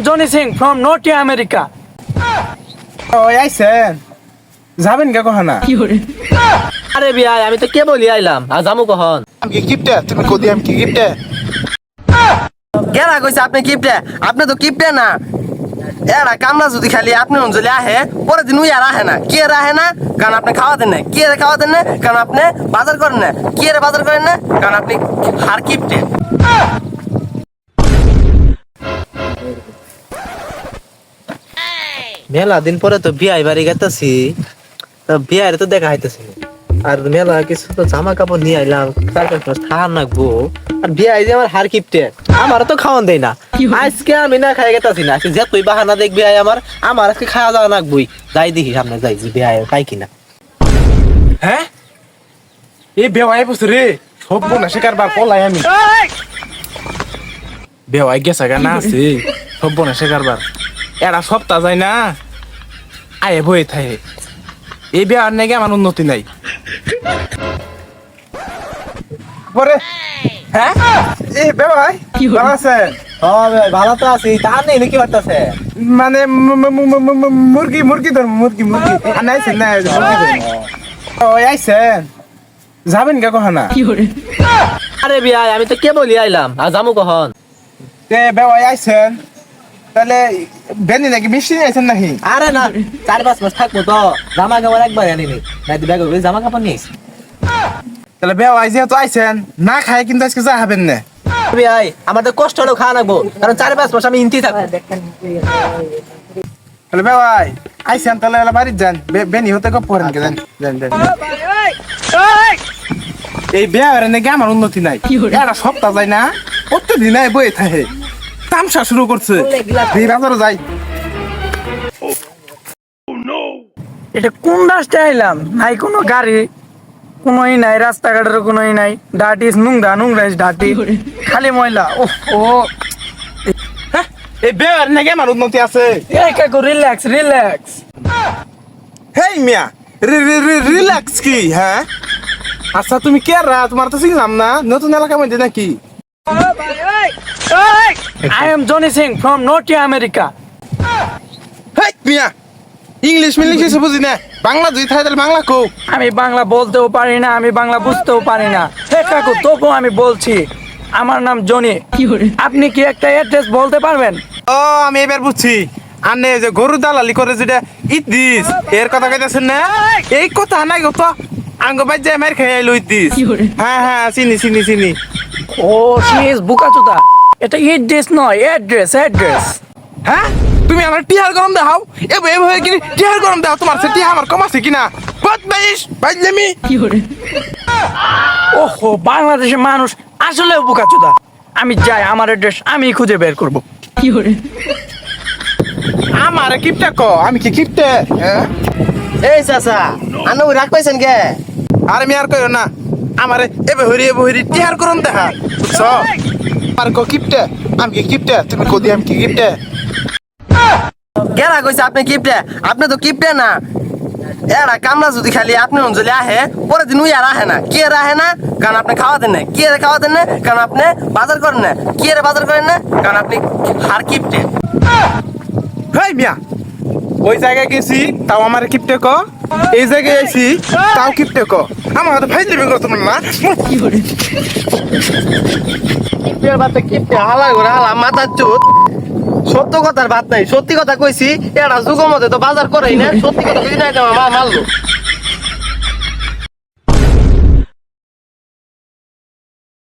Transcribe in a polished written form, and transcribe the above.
Johnny Singh from North America. ওই আইছেন যাবেন কে কখনা আরে বিয়াই আমি তো কে বলি আইলাম আর জামু কখন আমি কি গিফটে তুমি কদি আমি কি গিফটে কেনা কইছে আপনি কিপটে আপনি তো কিপটে না এরা কামলা যদি খালি আপনি অঞ্জলি আহে পরে দিন উই আর আহে না কি আর আহে না কারণ আপনি খাওয়া দেন না কি আর খাওয়া দেন না কারণ আপনি বাজার করেন না কি আর বাজার করেন না কারণ আপনি হার কিপটে মেলা দিন পরে তো বিয়াই বাড়ি গেতেছি বিয়ার তো দেখা হইতেছি আর মেলা কিছু তো জামা কাপড় নিয়ে আইলাম 4-5 মাস খাওয়ার নাকবো আর বিয়াই যে আমার হার কিপটে আমার তো খাওয়ান দেয় না আজকে আমি না খাই গেতাছি না আজকে যে তুই বাহানা দেখবি আমার আজকে খাওয়া যাওয়া নাকবই যাই দেখি সামনে যাই যে বিয়াই পাই কিনা হ্যাঁ এই বেওয়াই বসে রে সব বোনা শিকার বার পলাই আমি বেওয়াই গেছে গা না আছে সব বোনা শিকার বার এরা সপ্তাহ যায় না আয়ে বয়ে থাকে এই বেয়ার নাকি আমার উন্নতি নাই পরে হ্যাঁ এই বেওয়াই ভালো আছে ভালো তো আছি তার নেই নাকি বার্তাছে মানে মুরগি মুরগি ধর মুরগি মুরগি আনাইছেন না মুরগি ধর ওই আইছেন যাবেন কে কখনা আরে বিয়াই আমি তো কে বলি আইলাম আর জামু কখন তে বেওয়াই আইছেন তাহলে বেনি নাকি মিষ্টি নিয়ে আইছেন নাকি আরে না 4-5 মাস থাকবো তো জামা কাপড় একবার আনিনি নাই তো ব্যাগ জামা কাপড় নিয়েছি তাহলে বেওয়াই যেহেতু আইছেন না খায় কিন্তু আজকে যা হবেন না বিয়াই আমার তো কষ্ট হলেও খাওয়া লাগবো কারণ 4-5 মাস আমি ইনতি থাকবো তাহলে বেওয়াই আইছেন তাহলে বাড়ি যান বেনি হতে কপ করেন কে যান যান যান এই বেয়ার নাকি আমার উন্নতি নাই এরা সপ্তাহ যায় না প্রত্যেকদিন নাই বয়ে থাকে তামসা শুরু করছে এই বাজারে যাই এটা কোন রাস্তায় আইলাম নাই কোনো গাড়ি কোনোই নাই রাস্তাঘাটের কোনোই নাই ডাটিস নোংরা ডাটি খালি ময়লা ও হ্যাঁ, এই বেয়ার নাকি আমার উন্নতি আছে এই কাকু রিল্যাক্স হেই মিয়া রিল্যাক্স কি হ্যাঁ আচ্ছা তুমি কে রা তোমার তো চিনলাম না নতুন এলাকা মধ্যে নাকি I am Johnny Singh from North America. Hey মিয়া ইংলিশ কিছু বুঝি না বাংলা দুই থাকে তাহলে বাংলা কো আমি বাংলা বলতেও পারি না আমি বাংলা বুঝতেও পারি না হে কাকু তবু আমি বলছি আমার নাম জনি আপনি কি একটা অ্যাড্রেস বলতে পারবেন ও আমি এবার বুঝছি আনে যে গরু দালালি করে যেটা ইদ্দিস এর কথা কইতাছেন না এই কথা নাই গো তো আঙ্গ বাই যে মার খাই আইলো ইদ্দিস হ্যাঁ চিনি ও শি ইজ বুকাচুদা এটা অ্যাড্রেস নয় অ্যাড্রেস হ্যাঁ তুমি আমার টিহার গরম দাও এভাবে কি টিহার গরম দাও তোমার সে টিহা আমার কম আছে কিনা বদমাইশ বাইজলামি ওহো বাংলাদেশের মানুষ আসলে বুকাচুদা আমি যাই আমার অ্যাড্রেস আমি খুঁজে বের করব আমার কিপটা কো আমি কি কিপটে এই চাচা আনো রাখ পাইছেন কে আরে আমি আর কইও না আমারে এবে হরি টিহার গরম দেখা বুঝছো আর কো কিপটে আমি কি কিপটে তুমি কদি আমি কি কিপটে কেনা কইছে আপনি কিপটে আপনি তো কিপটে না এরা কামলা যদি খালি আপনি অঞ্জলি আহে পরে দিন উই আর আহে না কি আর আহে না কারণ আপনি খাওয়া দেন না কি আর খাওয়া দেন না কারণ আপনি বাজার করেন না কি আর বাজার করেন না কারণ আপনি হার কিপটে হেই মিয়া ওই জায়গায় গেছি তাও আমার কিপটে কো এই জায়গায় আইছি তাও কিপটে কো আমার তো ভাই দিবে গো তোমার না কিপটের বাতে কিপটে হালা করে হালা মাথার চুত সত্য কথার বাত নাই সত্যি কথা কইছি এরা যুগের মধ্যে তো বাজার করেই না সত্যি কথা কইছি না মারলো